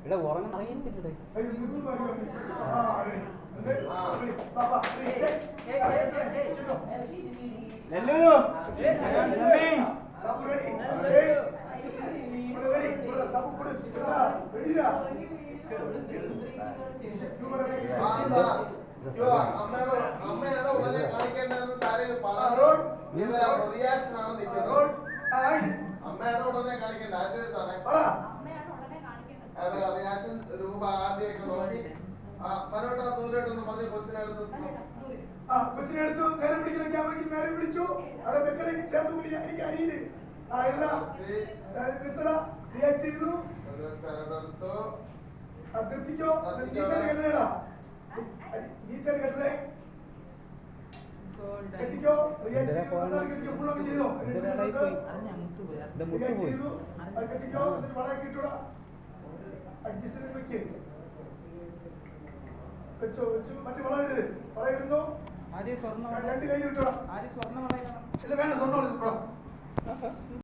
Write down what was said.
ഇവിടെ ഉറങ്ങാൻ അറിയത്തില്ലേ അമ്മയാണ് ഉടനെ കാണിക്കേണ്ടതെന്ന് സാറ് റിയാക്ഷനാണ് നിൽക്കുന്നത്. അമ്മയാണ് ഉടനെ കാണിക്കേണ്ടത്. ആദ്യം റിയാക്ഷൻ രൂപ ആദ്യമൊക്കെ നോക്കി മനോട്ട് ദൂരോട്ടൊന്ന് പറഞ്ഞ് കൊച്ചിനടുത്ത് കൊച്ചിനടുത്തു നേരെ പിടിക്കണം. ക്യാമറയ്ക്ക് നേരെ പിടിച്ചു. അവിടെ വെക്കണേ ചേർത്ത് പിടി. എനിക്ക് അരിയില് റിയാക്ട് ചെയ്തു. നിർത്തിക്കോ. കെട്ടണേടാ നീറ്റർ കെട്ടണേ കെട്ടിക്കോ. റിയാക്ട് ചെയ്തു. ഫുള്ളൊക്കെ ചെയ്തോ. റിയാക്ട് ചെയ്തു. അത് കെട്ടിക്കോ. എന്നിട്ട് വളയൊക്കെ ഇട്ടൂടാ. അഡ്ജസ്റ്റ് വെക്ക്. വെച്ചോ വെച്ചു. മറ്റു വള ഇടുത്. വള ഇടുന്നു. രണ്ട് കൈ ഇട്ടോടാ. ഇല്ല വേണ്ട സ്വർണ്ണം